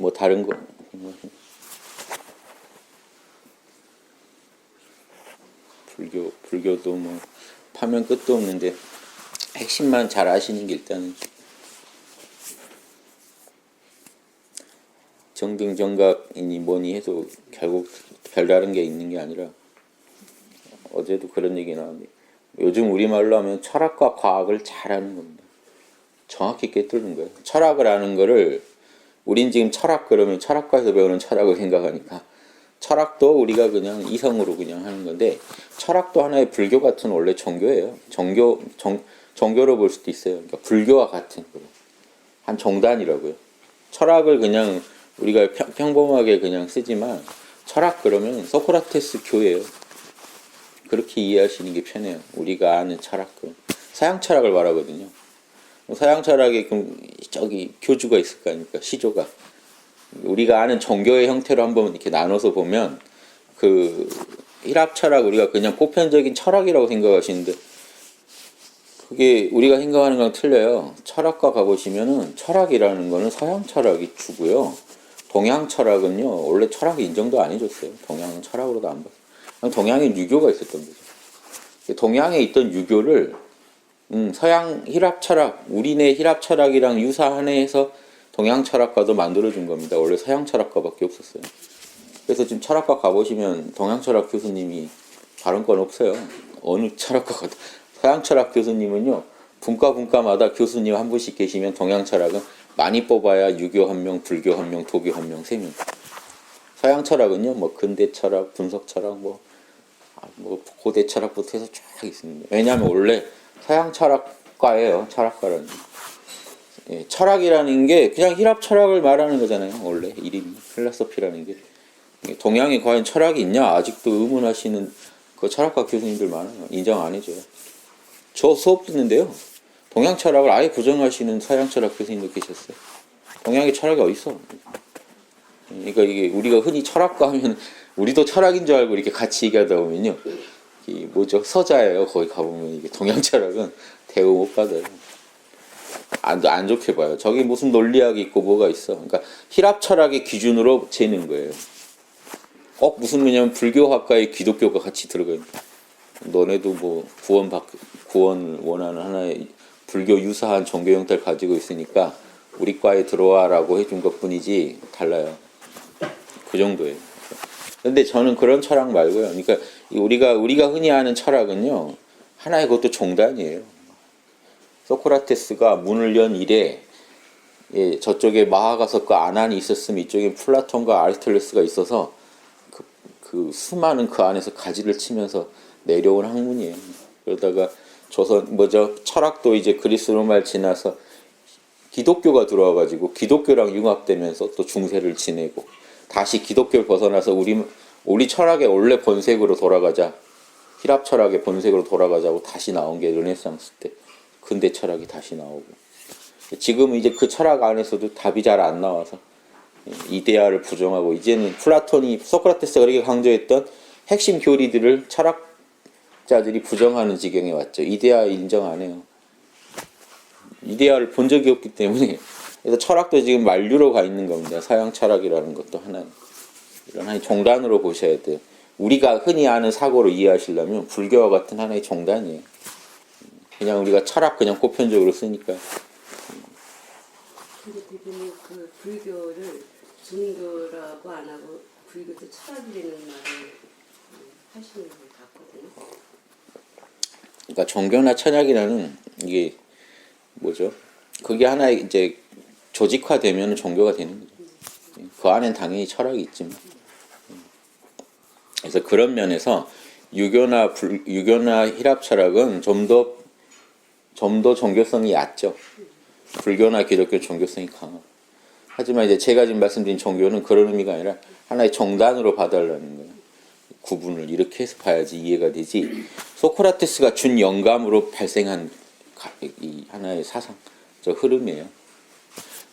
뭐 다른 거 불교도 뭐 파면 끝도 없는데 핵심만 잘 아시는 게 일단은 정등정각이니 뭐니 해도 결국 별다른 게 있는 게 아니라 어제도 그런 얘기 나왔는데 요즘 우리말로 하면 철학과 과학을 잘하는 겁니다. 정확히 꿰뚫는 거예요. 철학을 아는 거를 우린 지금 철학 그러면 철학과에서 배우는 철학을 생각하니까 철학도 우리가 그냥 이성으로 그냥 하는 건데 철학도 하나의 불교 같은 원래 종교예요. 종교로 볼 수도 있어요. 그러니까 불교와 같은 한 종단이라고요. 철학을 그냥 우리가 평범하게 그냥 쓰지만 철학 그러면 소크라테스 교예요. 그렇게 이해하시는 게 편해요. 우리가 아는 철학은 서양 철학을 말하거든요. 서양 철학에 저기 교주가 있을 거 아닙니까? 시조가. 우리가 아는 종교의 형태로 한번 이렇게 나눠서 보면 그 힐랍 철학 우리가 그냥 보편적인 철학이라고 생각하시는데 그게 우리가 생각하는 거랑 틀려요. 철학과 가보시면은 철학이라는 거는 서양 철학이 주고요. 동양 철학은요 원래 철학이 인정도 안 해줬어요. 동양은 철학으로도 안 봤어요. 동양에 유교가 있었던 거죠. 동양에 있던 유교를 서양 힐랍 철학, 우리네 힐랍 철학이랑 유사하네 해서 동양 철학과도 만들어준 겁니다. 원래 서양 철학과밖에 없었어요. 그래서 지금 철학과 가보시면 동양 철학 교수님이 다른 건 없어요. 어느 철학과 가도. 서양 철학 교수님은요, 분과마다 교수님 한 분씩 계시면 동양 철학은 많이 뽑아야 유교 한 명, 불교 한 명, 도교 한 명, 3명. 서양 철학은요, 뭐 근대 철학, 분석 철학, 뭐 고대 철학부터 해서 쫙 있습니다. 왜냐하면 원래 서양 철학과예요. 철학과라는 예, 철학이라는 게 그냥 힐랍 철학을 말하는 거잖아요. 원래 이름이 필라소피라는 게 동양에 과연 철학이 있냐 아직도 의문하시는 그 철학과 교수님들 많아요. 인정 안 해줘요. 저 수업 듣는데요. 동양 철학을 아예 부정하시는 서양 철학 교수님도 계셨어요. 동양에 철학이 어디 있어? 그러니까 이게 우리가 흔히 철학과 하면 우리도 철학인 줄 알고 이렇게 같이 얘기하다 보면요. 이 뭐죠? 서자예요. 거기 가보면 이게 동양 철학은 대우 못 받아요. 안 좋게 봐요. 저기 무슨 논리학이 있고 뭐가 있어. 그러니까 힐랍 철학의 기준으로 재는 거예요. 꼭 무슨 뭐냐면 불교학과에 기독교가 같이 들어가 있는 너네도 뭐 구원 원하는 하나의 불교 유사한 종교 형태를 가지고 있으니까 우리 과에 들어와라고 해준 것 뿐이지 달라요. 그 정도예요. 근데 저는 그런 철학 말고요. 그러니까 우리가 흔히 아는 철학은요. 하나의 그것도 종단이에요. 소크라테스가 문을 연 이래 예, 저쪽에 마하가석과 아난이 있었으면 이쪽에 플라톤과 아리스토텔레스가 있어서 그 수많은 그 안에서 가지를 치면서 내려온 학문이에요. 그러다가 철학도 이제 그리스 로마를 지나서 기독교가 들어와가지고 기독교랑 융합되면서 또 중세를 지내고 다시 기독교를 벗어나서 우리 철학의 원래 본색으로 돌아가자. 힐랍 철학의 본색으로 돌아가자고 다시 나온 게 르네상스 때 근대 철학이 다시 나오고 지금은 이제 그 철학 안에서도 답이 잘 안 나와서 이데아를 부정하고 이제는 소크라테스가 그렇게 강조했던 핵심 교리들을 철학자들이 부정하는 지경에 왔죠. 이데아 인정 안 해요. 이데아를 본 적이 없기 때문에 그래서 철학도 지금 만류로 가 있는 겁니다. 서양 철학이라는 것도 이런 하나의 종단으로 보셔야 돼요. 우리가 흔히 아는 사고로 이해하시려면 불교와 같은 하나의 종단이에요. 그냥 우리가 철학 그냥 보편적으로 쓰니까. 근데 그분이 그 불교를 종교라고 안 하고 불교도 철학이라는 말을 하시는 것 같거든요. 그러니까 종교나 철학이라는 이게 뭐죠? 그게 하나의 이제 조직화되면 종교가 되는 거죠. 그 안엔 당연히 철학이 있지만. 그래서 그런 면에서 유교나 힐랍 철학은 좀 더 종교성이 얕죠. 불교나 기독교 종교성이 강하고. 하지만 이제 제가 지금 말씀드린 종교는 그런 의미가 아니라 하나의 종단으로 봐달라는 거예요. 구분을 이렇게 해서 봐야지 이해가 되지. 소크라테스가 준 영감으로 발생한 이 하나의 사상, 저 흐름이에요.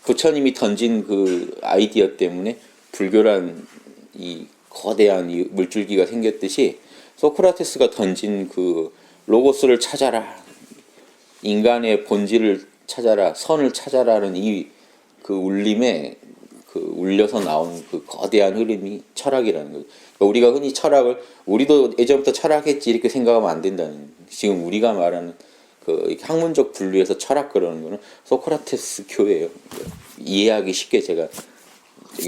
부처님이 던진 그 아이디어 때문에 불교란 이 거대한 이 물줄기가 생겼듯이 소크라테스가 던진 그 로고스를 찾아라. 인간의 본질을 찾아라, 선을 찾아라는 이 그 울림에 그 울려서 나온 그 거대한 흐름이 철학이라는 거죠. 그러니까 우리가 흔히 철학을 우리도 예전부터 철학했지 이렇게 생각하면 안 된다는, 지금 우리가 말하는 그 학문적 분류에서 철학 그러는 거는 소크라테스 교예요. 이해하기 쉽게 제가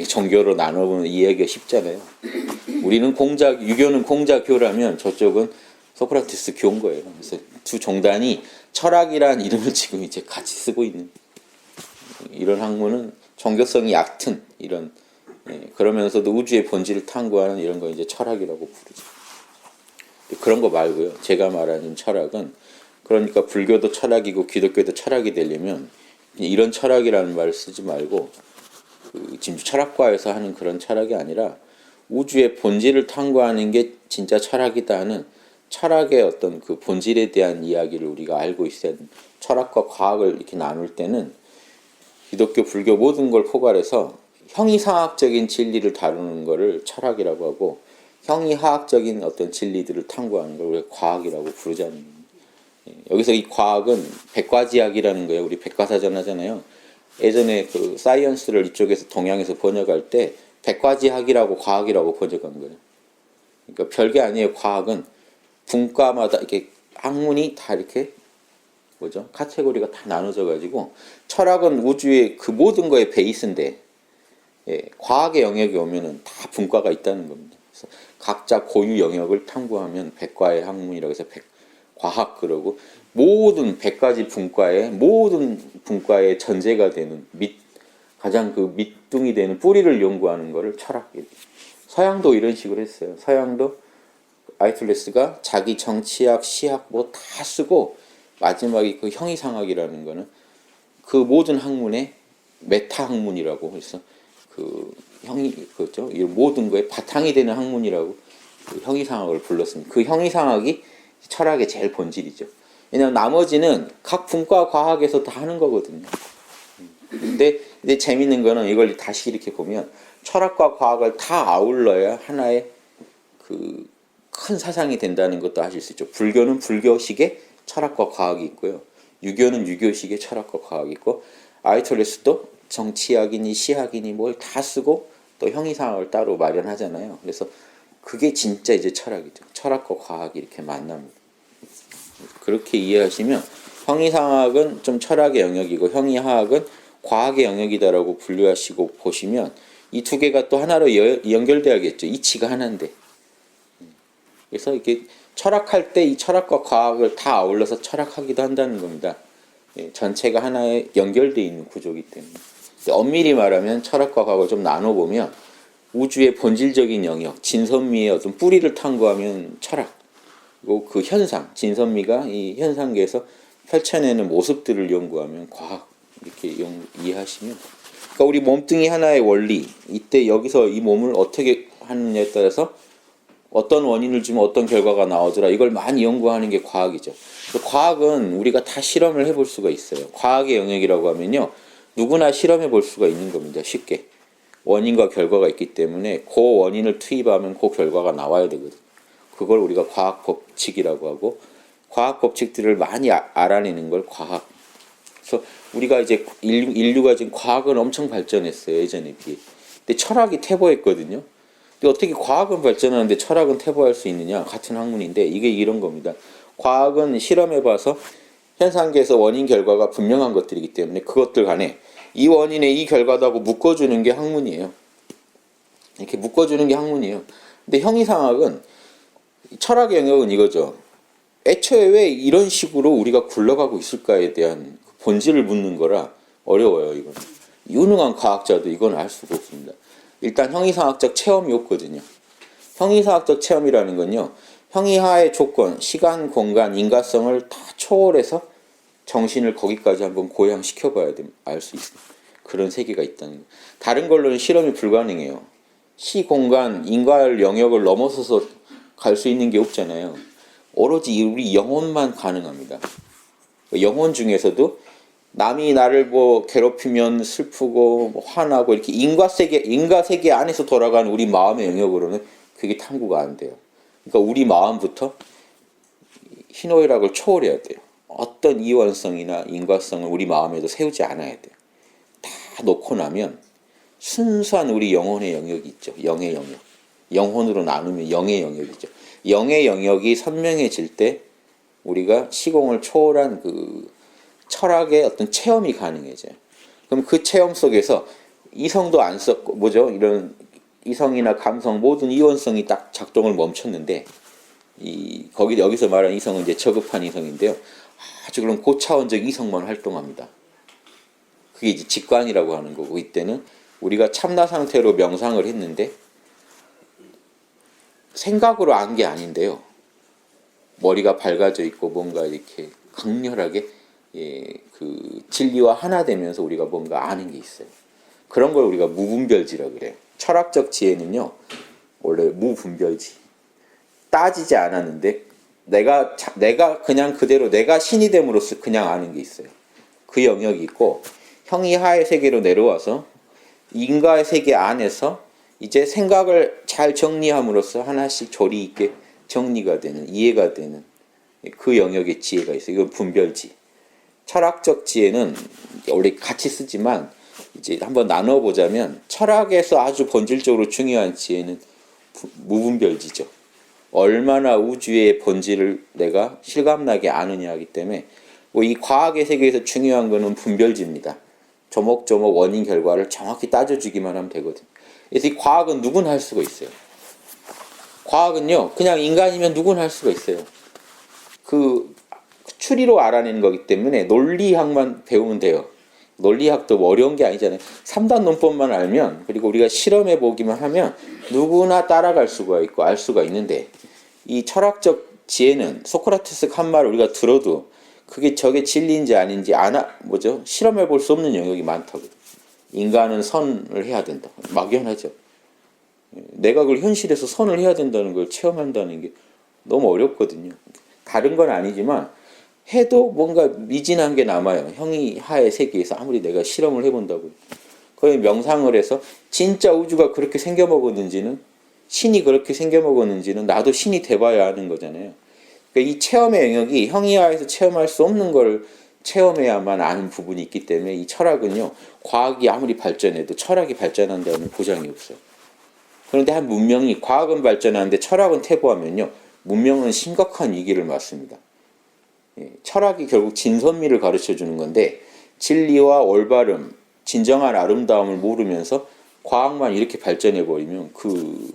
정교로 나눠보면 이해하기가 쉽잖아요. 우리는 유교는 공자교라면 저쪽은 소크라테스 교인 거예요. 그래서 두 종단이 철학이라는 이름을 지금 이제 같이 쓰고 있는 이런 학문은 정교성이 얕은 이런, 그러면서도 우주의 본질을 탐구하는 이런 거 이제 철학이라고 부르죠. 그런 거 말고요. 제가 말하는 철학은 그러니까 불교도 철학이고 기독교도 철학이 되려면 이런 철학이라는 말을 쓰지 말고 지금 철학과에서 하는 그런 철학이 아니라 우주의 본질을 탐구하는 게 진짜 철학이다 하는 철학의 어떤 그 본질에 대한 이야기를 우리가 알고 있어야 됩니다. 철학과 과학을 이렇게 나눌 때는 기독교, 불교 모든 걸 포괄해서 형이상학적인 진리를 다루는 것을 철학이라고 하고 형이하학적인 어떤 진리들을 탐구하는 걸 우리가 과학이라고 부르자는 겁니다. 여기서 이 과학은 백과지학이라는 거예요. 우리 백과사전 하잖아요. 예전에 그 사이언스를 이쪽에서 동양에서 번역할 때 백과지학이라고 과학이라고 번역한 거예요. 그러니까 별게 아니에요. 과학은 분과마다 이렇게 학문이 다 이렇게 뭐죠? 카테고리가 다 나눠져 가지고 철학은 우주의 그 모든 거의 베이스인데, 과학의 영역에 오면은 다 분과가 있다는 겁니다. 그래서 각자 고유 영역을 탐구하면 백과의 학문이라고 해서 과학 그러고 모든 100가지 분과의 모든 분과의 전제가 되는 가장 그 밑둥이 되는 뿌리를 연구하는 것을 철학이에요. 서양도 이런 식으로 했어요. 서양도 아리스토텔레스가 자기 정치학, 시학 뭐 다 쓰고 마지막에 그 형이상학이라는 거는 그 모든 학문의 메타 학문이라고 해서 그 그죠? 이 모든 거에 바탕이 되는 학문이라고 그 형이상학을 불렀습니다. 그 형이상학이 철학의 제일 본질이죠. 왜냐하면 나머지는 각 분과 과학에서 다 하는 거거든요. 근데 재밌는 거는 이걸 다시 이렇게 보면 철학과 과학을 다 아울러야 하나의 그 큰 사상이 된다는 것도 아실 수 있죠. 불교는 불교식의 철학과 과학이 있고요. 유교는 유교식의 철학과 과학이 있고, 아리스토텔레스도 정치학이니 시학이니 뭘 다 쓰고 또 형이상학을 따로 마련하잖아요. 그래서 그게 진짜 이제 철학이죠. 철학과 과학이 이렇게 만납니다. 그렇게 이해하시면 형이상학은 좀 철학의 영역이고 형이하학은 과학의 영역이다라고 분류하시고 보시면 이 두 개가 또 하나로 연결돼야겠죠. 이치가 하나인데. 그래서 이렇게 철학할 때 이 철학과 과학을 다 아울러서 철학하기도 한다는 겁니다. 전체가 하나에 연결되어 있는 구조이기 때문에. 엄밀히 말하면 철학과 과학을 좀 나눠보면 우주의 본질적인 영역, 진선미의 어떤 뿌리를 탐구하면 철학, 그리고 그 현상, 진선미가 이 현상계에서 펼쳐내는 모습들을 연구하면 과학, 이렇게 이해하시면, 그러니까 우리 몸뚱이 하나의 원리, 이때 여기서 이 몸을 어떻게 하느냐에 따라서 어떤 원인을 주면 어떤 결과가 나오더라, 이걸 많이 연구하는 게 과학이죠. 과학은 우리가 다 실험을 해볼 수가 있어요. 과학의 영역이라고 하면요, 누구나 실험해 볼 수가 있는 겁니다. 쉽게. 원인과 결과가 있기 때문에 그 원인을 투입하면 그 결과가 나와야 되거든요. 그걸 우리가 과학 법칙이라고 하고, 과학 법칙들을 많이 알아내는 걸 과학. 그래서 우리가 이제 인류가 지금 과학은 엄청 발전했어요. 예전에 비해. 근데 철학이 퇴보했거든요. 근데 어떻게 과학은 발전하는데 철학은 퇴보할 수 있느냐? 같은 학문인데 이게 이런 겁니다. 과학은 실험해봐서 현상계에서 원인 결과가 분명한 것들이기 때문에 그것들 간에 이 원인의 이 결과다고 묶어주는 게 학문이에요. 이렇게 묶어주는 게 학문이에요. 근데 형이상학은, 철학의 영역은 이거죠. 애초에 왜 이런 식으로 우리가 굴러가고 있을까에 대한 본질을 묻는 거라 어려워요. 이건 유능한 과학자도 이건 알 수가 없습니다. 일단 형이상학적 체험이 없거든요. 형이상학적 체험이라는 건요, 형이하의 조건, 시간, 공간, 인과성을 다 초월해서 정신을 거기까지 한번 고양시켜봐야 알 수 있어요. 그런 세계가 있다는 거예요. 다른 걸로는 실험이 불가능해요. 시, 공간, 인과의 영역을 넘어서서 갈 수 있는 게 없잖아요. 오로지 우리 영혼만 가능합니다. 영혼 중에서도 남이 나를 뭐 괴롭히면 슬프고 뭐 화나고 이렇게 인과 세계 안에서 돌아가는 우리 마음의 영역으로는 그게 탐구가 안 돼요. 그러니까 우리 마음부터 희노애락을 초월해야 돼요. 어떤 이원성이나 인과성을 우리 마음에도 세우지 않아야 돼요. 다 놓고 나면 순수한 우리 영혼의 영역이 있죠. 영의 영역. 영혼으로 나누면 영의 영역이죠. 영의 영역이 선명해질 때 우리가 시공을 초월한 그 철학의 어떤 체험이 가능해져요. 그럼 그 체험 속에서 이성도 안 썼고 뭐죠? 이런 이성이나 감성 모든 이원성이 딱 작동을 멈췄는데 거기 여기서 말하는 이성은 이제 저급한 이성인데요. 아주 그런 고차원적 이성만 활동합니다. 그게 이제 직관이라고 하는 거고 이때는 우리가 참나 상태로 명상을 했는데 생각으로 안 게 아닌데요. 머리가 밝아져 있고 뭔가 이렇게 강렬하게 그 진리와 하나 되면서 우리가 뭔가 아는 게 있어요. 그런 걸 우리가 무분별지라고 그래요. 철학적 지혜는요. 원래 무분별지. 따지지 않았는데 내가 그냥 그대로 내가 신이 됨으로써 그냥 아는 게 있어요. 그 영역이 있고 형이 하의 세계로 내려와서 인과의 세계 안에서 이제 생각을 잘 정리함으로써 하나씩 조리 있게 정리가 되는 이해가 되는 그 영역의 지혜가 있어요. 이건 분별지. 철학적 지혜는 원래 같이 쓰지만 이제 한번 나눠보자면 철학에서 아주 본질적으로 중요한 지혜는 무분별지죠. 얼마나 우주의 본질을 내가 실감나게 아느냐 하기 때문에 뭐 이 과학의 세계에서 중요한 거는 분별지입니다. 조목조목 원인 결과를 정확히 따져주기만 하면 되거든요. 그래서 이 과학은 누구나 할 수가 있어요. 과학은요 그냥 인간이면 누구나 할 수가 있어요. 그 추리로 알아내는 거기 때문에 논리학만 배우면 돼요. 논리학도 뭐 어려운 게 아니잖아요. 3단 논법만 알면 그리고 우리가 실험해 보기만 하면 누구나 따라갈 수가 있고 알 수가 있는데 이 철학적 지혜는 소크라테스 한 말을 우리가 들어도 그게 저게 진리인지 아닌지 실험해 볼 수 없는 영역이 많다고. 인간은 선을 해야 된다. 막연하죠. 내가 그걸 현실에서 선을 해야 된다는 걸 체험한다는 게 너무 어렵거든요. 다른 건 아니지만 해도 뭔가 미진한 게 남아요. 형이 하의 세계에서 아무리 내가 실험을 해본다고. 거의 명상을 해서 진짜 우주가 그렇게 생겨먹었는지는 신이 그렇게 생겨먹었는지는 나도 신이 돼봐야 하는 거잖아요. 그러니까 이 체험의 영역이 형이 하에서 체험할 수 없는 걸 체험해야만 아는 부분이 있기 때문에 이 철학은요. 과학이 아무리 발전해도 철학이 발전한다는 보장이 없어요. 그런데 한 문명이 과학은 발전하는데 철학은 퇴보하면요. 문명은 심각한 위기를 맞습니다. 철학이 결국 진선미를 가르쳐주는 건데 진리와 올바름, 진정한 아름다움을 모르면서 과학만 이렇게 발전해버리면 그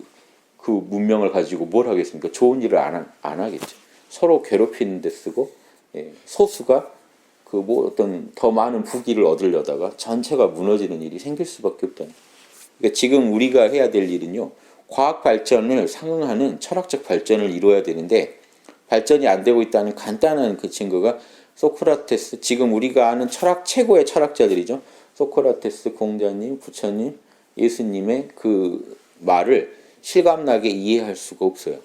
문명을 가지고 뭘 하겠습니까? 좋은 일을 안 하겠죠. 서로 괴롭히는 데 쓰고 소수가 그 뭐 어떤 더 많은 부귀를 얻으려다가 전체가 무너지는 일이 생길 수밖에 없다는. 그러니까 지금 우리가 해야 될 일은요. 과학 발전을 상응하는 철학적 발전을 이루어야 되는데 발전이 안 되고 있다는 간단한 그 증거가 소크라테스, 지금 우리가 아는 철학 최고의 철학자들이죠. 소크라테스, 공자님, 부처님, 예수님의 그 말을 실감나게 이해할 수가 없어요.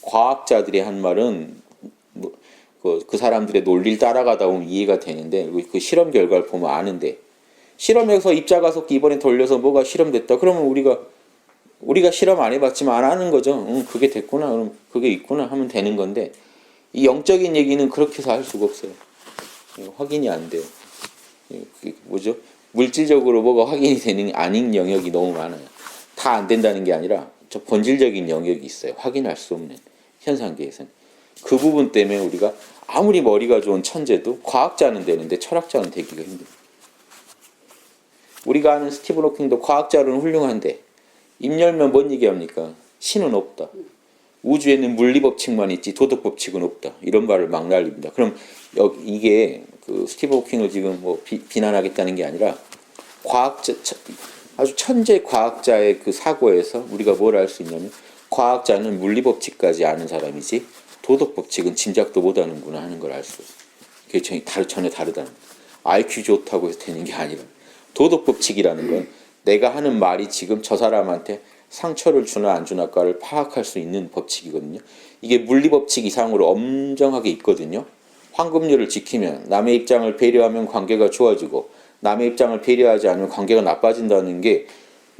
과학자들이 한 말은 그 사람들의 논리를 따라가다 보면 이해가 되는데 그 실험 결과를 보면 아는데 실험에서 입자가속기 이번에 돌려서 뭐가 실험됐다. 그러면 우리가 실험 안 해봤지만 안 하는 거죠. 그게 됐구나. 그럼 그게 있구나 하면 되는 건데 이 영적인 얘기는 그렇게 해서 할 수가 없어요. 확인이 안 돼요. 뭐죠? 물질적으로 뭐가 확인이 되는 아닌 영역이 너무 많아요. 다 안 된다는 게 아니라 저 본질적인 영역이 있어요. 확인할 수 없는 현상계에서는. 그 부분 때문에 우리가 아무리 머리가 좋은 천재도 과학자는 되는데 철학자는 되기가 힘듭니다. 우리가 아는 스티븐 호킹도 과학자로는 훌륭한데 입 열면 뭔 얘기합니까? 신은 없다. 우주에는 물리법칙만 있지 도덕법칙은 없다. 이런 말을 막 날립니다. 그럼 이게 그 스티븐 호킹을 지금 뭐 비난하겠다는 게 아니라 아주 천재 과학자의 그 사고에서 우리가 뭘 알 수 있냐면 과학자는 물리법칙까지 아는 사람이지 도덕법칙은 짐작도 못하는구나 하는 걸 알 수 있어요. 그게 전혀 다르다는 거예요. IQ 좋다고 해서 되는 게 아니라 도덕법칙이라는 건 내가 하는 말이 지금 저 사람한테 상처를 주나 안 주나까를 파악할 수 있는 법칙이거든요. 이게 물리법칙 이상으로 엄정하게 있거든요. 황금률을 지키면 남의 입장을 배려하면 관계가 좋아지고 남의 입장을 배려하지 않으면 관계가 나빠진다는 게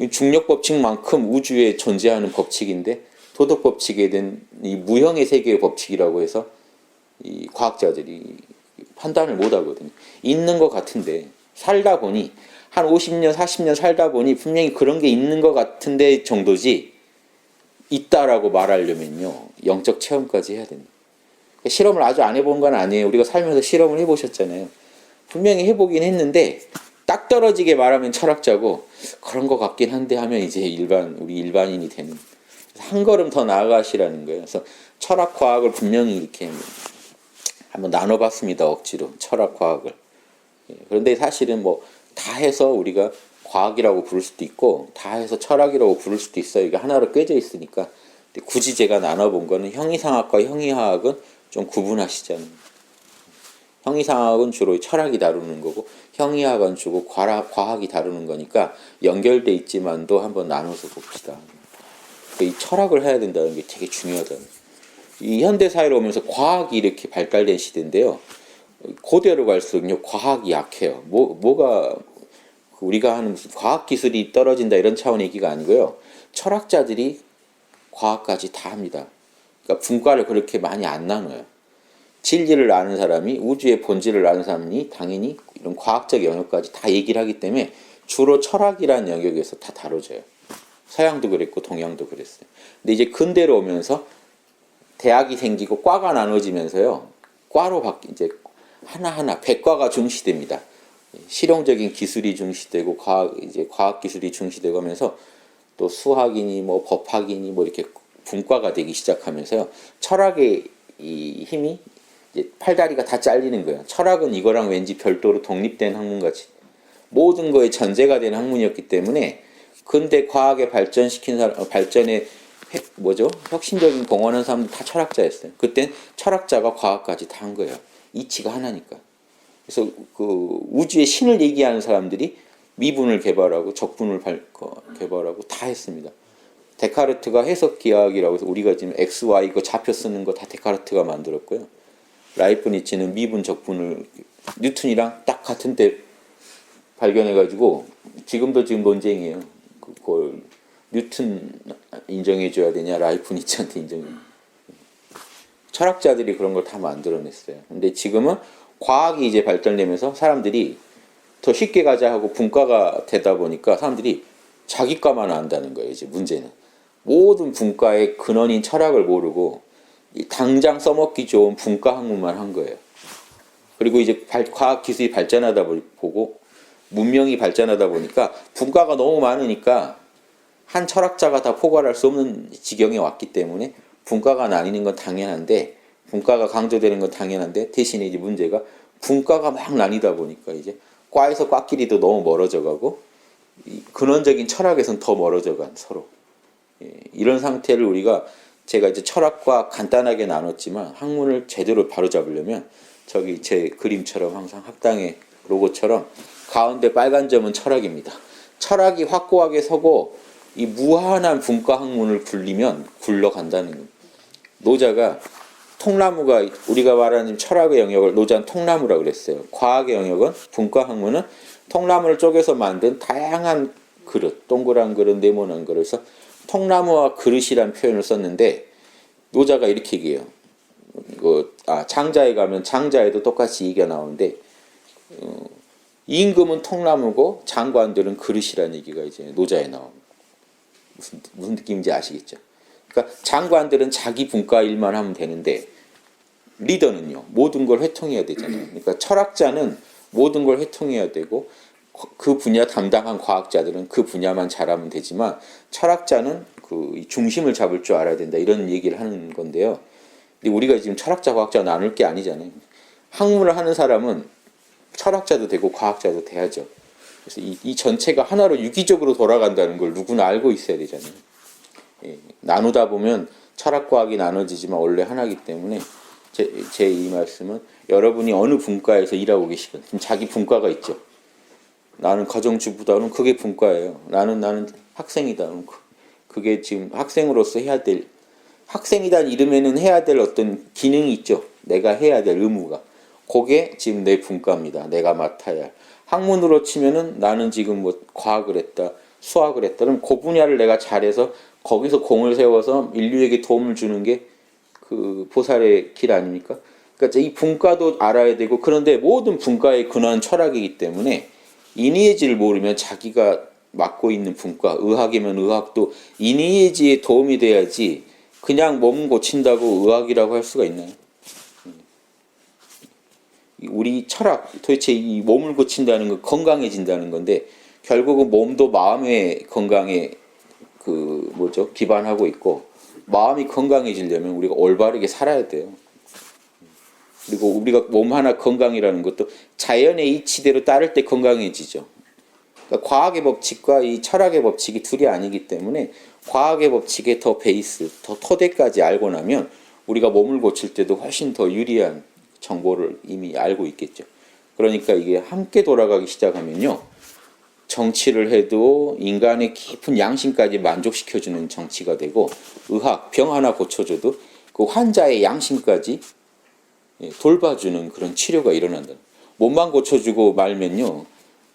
중력법칙만큼 우주에 존재하는 법칙인데 도덕법칙에 대한 이 무형의 세계의 법칙이라고 해서 이 과학자들이 판단을 못 하거든요. 있는 것 같은데 살다 보니 한 50년, 40년 살다 보니 분명히 그런 게 있는 것 같은데 정도지 있다라고 말하려면요. 영적 체험까지 해야 됩니다. 실험을 아주 안 해본 건 아니에요. 우리가 살면서 실험을 해보셨잖아요. 분명히 해보긴 했는데 딱 떨어지게 말하면 철학자고 그런 것 같긴 한데 하면 이제 우리 일반인이 되는 한 걸음 더 나아가시라는 거예요. 그래서 철학 과학을 분명히 이렇게 한번 나눠봤습니다. 억지로 철학 과학을. 그런데 사실은 뭐 다 해서 우리가 과학이라고 부를 수도 있고 다 해서 철학이라고 부를 수도 있어요. 이게 하나로 꿰져 있으니까. 근데 굳이 제가 나눠본 거는 형이상학과 형이화학은 좀 구분하시자는. 형이상학은 주로 철학이 다루는 거고 형이학은 주로 과학이 다루는 거니까 연결돼 있지만도 한번 나눠서 봅시다. 이 철학을 해야 된다는 게 되게 중요하다. 이 현대 사회로 오면서 과학이 이렇게 발달된 시대인데요. 고대로 갈수록요 과학이 약해요. 뭐가 우리가 하는 무슨 과학 기술이 떨어진다 이런 차원의 얘기가 아니고요. 철학자들이 과학까지 다 합니다. 그러니까 분과를 그렇게 많이 안 나눠요. 진리를 아는 사람이 우주의 본질을 아는 사람이 당연히 이런 과학적 영역까지 다 얘기를 하기 때문에 주로 철학이라는 영역에서 다 다뤄져요. 서양도 그랬고 동양도 그랬어요. 근데 이제 근대로 오면서 대학이 생기고 과가 나눠지면서요. 과로 이제 하나하나 백과가 중시됩니다. 실용적인 기술이 중시되고 과학 기술이 중시되고 하면서 또 수학이니 뭐 법학이니 뭐 이렇게 분과가 되기 시작하면서요. 철학의 이 힘이 이제 팔다리가 다 잘리는 거예요. 철학은 이거랑 왠지 별도로 독립된 학문같이 모든 거에 전제가 되는 학문이었기 때문에 근대 과학에 발전시킨 발전에 혁신적인 공헌한 사람들 다 철학자였어요. 그땐 철학자가 과학까지 다 한 거예요. 이치가 하나니까. 그래서 그 우주의 신을 얘기하는 사람들이 미분을 개발하고 적분을 개발하고 다 했습니다. 데카르트가 해석기하학이라고 해서 우리가 지금 X, Y 이거 좌표 쓰는 거 다 데카르트가 만들었고요. 라이프니츠는 미분 적분을 뉴턴이랑 딱 같은 때 발견해가지고 지금도 지금 논쟁이에요. 그걸 뉴턴 인정해줘야 되냐 라이프니츠한테 인정해. 철학자들이 그런 걸 다 만들어냈어요. 근데 지금은 과학이 이제 발달되면서 사람들이 더 쉽게 가자 하고 분과가 되다 보니까 사람들이 자기과만 안다는 거예요. 이제 문제는 모든 분과의 근원인 철학을 모르고 당장 써먹기 좋은 분과 학문만 한 거예요. 그리고 이제 과학 기술이 발전하다 보고 문명이 발전하다 보니까 분과가 너무 많으니까 한 철학자가 다 포괄할 수 없는 지경에 왔기 때문에 분과가 나뉘는 건 당연한데 분과가 강조되는 건 당연한데 대신에 이제 문제가 분과가 막 나뉘다 보니까 이제 과에서 과끼리도 너무 멀어져 가고 근원적인 철학에서는 더 멀어져 간 서로. 이런 상태를 우리가 제가 이제 철학과 간단하게 나눴지만 학문을 제대로 바로잡으려면 저기 제 그림처럼 항상 학당의 로고처럼 가운데 빨간 점은 철학입니다. 철학이 확고하게 서고 이 무한한 분과 학문을 굴리면 굴러간다는 겁니다. 노자가 통나무가 우리가 말하는 철학의 영역을 노자는 통나무라고 그랬어요. 과학의 영역은 분과 학문은 통나무를 쪼개서 만든 다양한 그릇, 동그란 그릇, 네모난 그릇에서 통나무와 그릇이라는 표현을 썼는데 노자가 이렇게 얘기해요. 장자에 가면 장자에도 똑같이 얘기가 나오는데 임금은 통나무고 장관들은 그릇이라는 얘기가 이제 노자에 나옵니다. 무슨 느낌인지 아시겠죠? 그러니까 장관들은 자기 분과 일만 하면 되는데 리더는요 모든 걸 회통해야 되잖아요. 그러니까 철학자는 모든 걸 회통해야 되고 그 분야 담당한 과학자들은 그 분야만 잘하면 되지만 철학자는 그 중심을 잡을 줄 알아야 된다 이런 얘기를 하는 건데요. 근데 우리가 지금 철학자 과학자 나눌 게 아니잖아요. 학문을 하는 사람은 철학자도 되고 과학자도 돼야죠. 그래서 이 전체가 하나로 유기적으로 돌아간다는 걸 누구나 알고 있어야 되잖아요. 나누다 보면 철학과학이 나눠지지만 원래 하나이기 때문에 제 이 말씀은 여러분이 어느 분과에서 일하고 계시건 지금 자기 분과가 있죠. 나는 가정주부다 그러면 그게 분과예요. 나는 학생이다 그러면 그게 지금 학생으로서 해야 될 학생이란 이름에는 해야 될 어떤 기능이 있죠. 내가 해야 될 의무가. 그게 지금 내 분과입니다. 내가 맡아야 할. 학문으로 치면은 나는 지금 뭐 과학을 했다, 수학을 했다. 그럼 그 분야를 내가 잘해서 거기서 공을 세워서 인류에게 도움을 주는 게 그 보살의 길 아닙니까? 그러니까 이 분과도 알아야 되고 그런데 모든 분과의 근원 철학이기 때문에 이니에지를 모르면 자기가 맡고 있는 분과 의학이면 의학도 이니에지에 도움이 돼야지 그냥 몸 고친다고 의학이라고 할 수가 있나요? 우리 철학 도대체 이 몸을 고친다는 건 건강해진다는 건데 결국은 몸도 마음의 건강에 그 뭐죠 기반하고 있고 마음이 건강해지려면 우리가 올바르게 살아야 돼요. 그리고 우리가 몸 하나 건강이라는 것도 자연의 이치대로 따를 때 건강해지죠. 그러니까 과학의 법칙과 이 철학의 법칙이 둘이 아니기 때문에 과학의 법칙의 더 베이스, 더 토대까지 알고 나면 우리가 몸을 고칠 때도 훨씬 더 유리한 정보를 이미 알고 있겠죠. 그러니까 이게 함께 돌아가기 시작하면요. 정치를 해도 인간의 깊은 양심까지 만족시켜주는 정치가 되고 의학, 병 하나 고쳐줘도 그 환자의 양심까지 돌봐주는 그런 치료가 일어난다. 몸만 고쳐주고 말면요.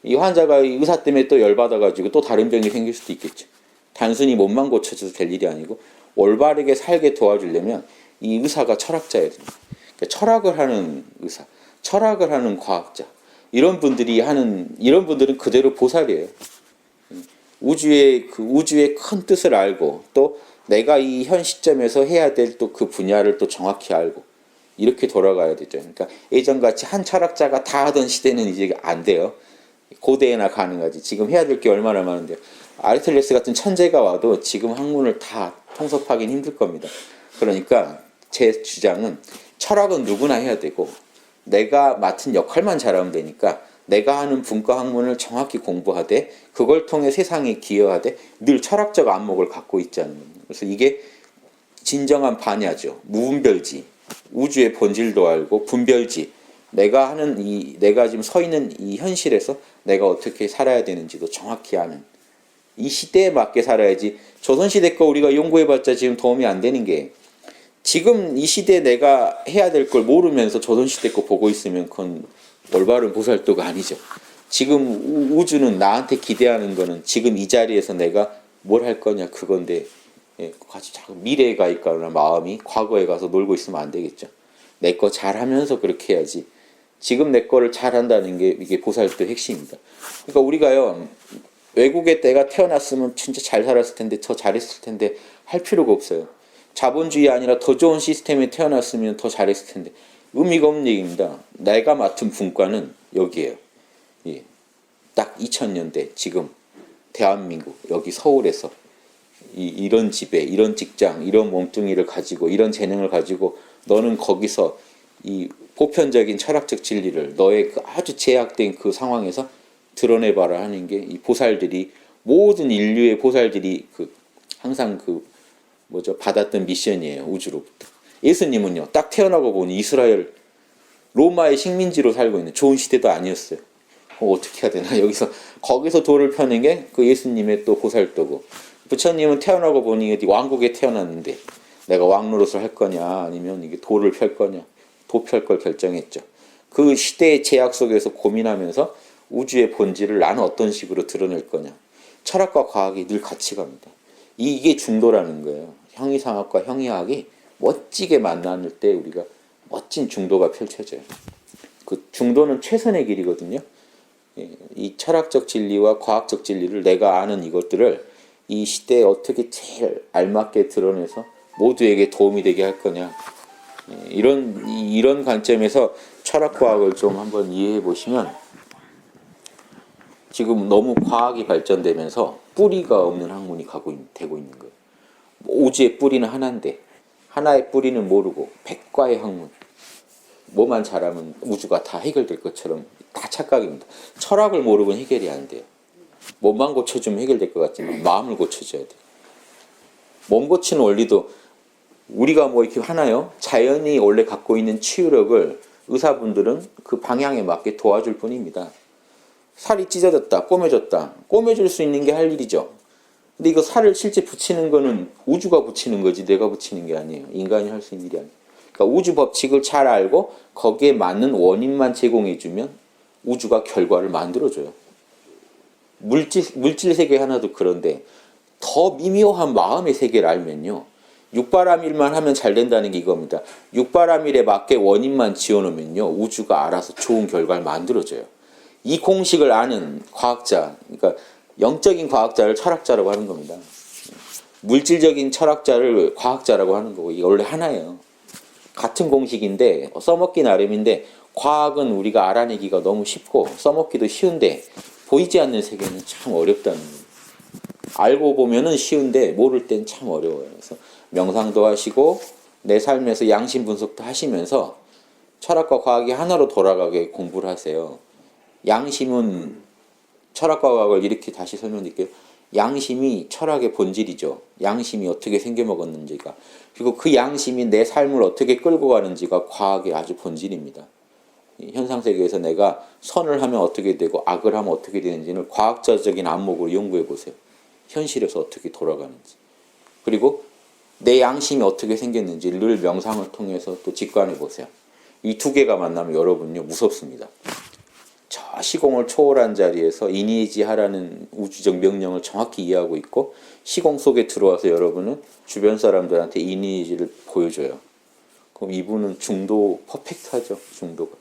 이 환자가 의사 때문에 또 열받아가지고 또 다른 병이 생길 수도 있겠죠. 단순히 몸만 고쳐줘도 될 일이 아니고 올바르게 살게 도와주려면 이 의사가 철학자여야 됩니다. 그러니까 철학을 하는 의사, 철학을 하는 과학자 이런 분들은 그대로 보살이에요. 우주의 큰 뜻을 알고 또 내가 이 현 시점에서 해야 될 또 그 분야를 또 정확히 알고 이렇게 돌아가야 되죠. 그러니까 예전같이 한 철학자가 다 하던 시대는 이제 안 돼요. 고대에나 가능하지. 지금 해야 될 게 얼마나 많은데요. 아리스토텔레스 같은 천재가 와도 지금 학문을 다 통섭하기는 힘들 겁니다. 그러니까 제 주장은 철학은 누구나 해야 되고 내가 맡은 역할만 잘하면 되니까 내가 하는 분과 학문을 정확히 공부하되 그걸 통해 세상에 기여하되 늘 철학적 안목을 갖고 있자는 겁니다. 그래서 이게 진정한 반야죠. 무분별지. 우주의 본질도 알고 분별지. 내가 지금 서 있는 이 현실에서 내가 어떻게 살아야 되는지도 정확히 아는 이 시대에 맞게 살아야지 조선시대 거 우리가 연구해봤자 지금 도움이 안 되는 게 지금 이 시대에 내가 해야 될 걸 모르면서 조선시대 거 보고 있으면 그건 올바른 보살도가 아니죠. 지금 우주는 나한테 기대하는 거는 지금 이 자리에서 내가 뭘 할 거냐 그건데 아주 작은 미래에 가 있거나 마음이 과거에 가서 놀고 있으면 안 되겠죠. 내 거 잘하면서 그렇게 해야지. 지금 내 거를 잘한다는 게 이게 보살도의 핵심입니다. 그러니까 우리가요 외국에 내가 태어났으면 진짜 잘 살았을 텐데 더 잘했을 텐데 할 필요가 없어요. 자본주의 아니라 더 좋은 시스템에 태어났으면 더 잘했을 텐데 의미가 없는 얘기입니다. 내가 맡은 분과는 여기에요. 예. 딱 2000년대 지금 대한민국 여기 서울에서 이런 집에 이런 직장 이런 몸뚱이를 가지고 이런 재능을 가지고 너는 거기서 이 보편적인 철학적 진리를 너의 그 아주 제약된 그 상황에서 드러내봐라 하는 게 이 보살들이 모든 인류의 보살들이 그 항상 그 뭐죠 받았던 미션이에요. 우주로부터. 예수님은요 딱 태어나고 보니 이스라엘 로마의 식민지로 살고 있는 좋은 시대도 아니었어요. 어떻게 해야 되나 거기서 돌을 펴는 게 그 예수님의 또 보살도고 부처님은 태어나고 보니 어디 왕국에 태어났는데 내가 왕 노릇을 할 거냐 아니면 이게 돌을 펼 거냐 도 펼 걸 결정했죠. 그 시대의 제약 속에서 고민하면서 우주의 본질을 나는 어떤 식으로 드러낼 거냐. 철학과 과학이 늘 같이 갑니다. 이게 중도라는 거예요. 형이상학과 형이학이 멋지게 만날 때 우리가 멋진 중도가 펼쳐져요. 그 중도는 최선의 길이거든요. 이 철학적 진리와 과학적 진리를 내가 아는 이것들을 이 시대에 어떻게 제일 알맞게 드러내서 모두에게 도움이 되게 할 거냐. 이런 관점에서 철학과학을 좀 한번 이해해 보시면 지금 너무 과학이 발전되면서 뿌리가 없는 학문이 되고 있는 거예요. 우주의 뿌리는 하나인데 하나의 뿌리는 모르고 백과의 학문 뭐만 잘하면 우주가 다 해결될 것처럼 다 착각입니다. 철학을 모르면 해결이 안 돼요. 몸만 고쳐주면 해결될 것 같지만 마음을 고쳐줘야 돼요. 몸 고치는 원리도 우리가 뭐 이렇게 하나요? 자연이 원래 갖고 있는 치유력을 의사분들은 그 방향에 맞게 도와줄 뿐입니다. 살이 찢어졌다, 꼬매졌다. 꼬매줄 수 있는 게 할 일이죠. 근데 이거 살을 실제 붙이는 거는 우주가 붙이는 거지 내가 붙이는 게 아니에요. 인간이 할 수 있는 일이 아니에요. 그러니까 우주 법칙을 잘 알고 거기에 맞는 원인만 제공해주면 우주가 결과를 만들어줘요. 물질 세계 하나도 그런데 더 미묘한 마음의 세계를 알면요. 육바라밀만 하면 잘 된다는 게 이겁니다. 육바라밀에 맞게 원인만 지어놓으면요. 우주가 알아서 좋은 결과를 만들어줘요. 이 공식을 아는 과학자, 그러니까 영적인 과학자를 철학자라고 하는 겁니다. 물질적인 철학자를 과학자라고 하는 거고, 이게 원래 하나예요. 같은 공식인데 써먹기 나름인데, 과학은 우리가 알아내기가 너무 쉽고 써먹기도 쉬운데 보이지 않는 세계는 참 어렵다는 거예요. 알고 보면은 쉬운데 모를 땐 참 어려워요. 그래서 명상도 하시고 내 삶에서 양심 분석도 하시면서 철학과 과학이 하나로 돌아가게 공부를 하세요. 양심은, 철학과 과학을 이렇게 다시 설명드릴게요. 양심이 철학의 본질이죠. 양심이 어떻게 생겨먹었는지가. 그리고 그 양심이 내 삶을 어떻게 끌고 가는지가 과학의 아주 본질입니다. 현상세계에서 내가 선을 하면 어떻게 되고 악을 하면 어떻게 되는지를 과학자적인 안목으로 연구해 보세요. 현실에서 어떻게 돌아가는지. 그리고 내 양심이 어떻게 생겼는지 늘 명상을 통해서 또 직관해 보세요. 이 두 개가 만나면 여러분요 무섭습니다. 저 시공을 초월한 자리에서 이니지하라는 우주적 명령을 정확히 이해하고 있고, 시공 속에 들어와서 여러분은 주변 사람들한테 이니지를 보여줘요. 그럼 이분은 중도 퍼펙트하죠. 중도가.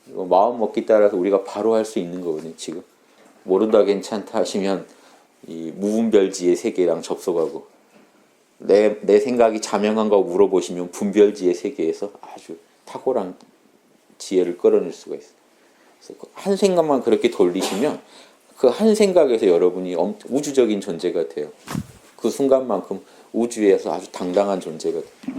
이거 마음 먹기 따라서 우리가 바로 할 수 있는 거거든요. 지금 모른다 괜찮다 하시면 이 무분별지의 세계랑 접속하고, 내 생각이 자명한 거 물어보시면 분별지의 세계에서 아주 탁월한 지혜를 끌어낼 수가 있어요. 그래서 한 생각만 그렇게 돌리시면 그 한 생각에서 여러분이 우주적인 존재가 돼요. 그 순간만큼 우주에서 아주 당당한 존재가 돼요.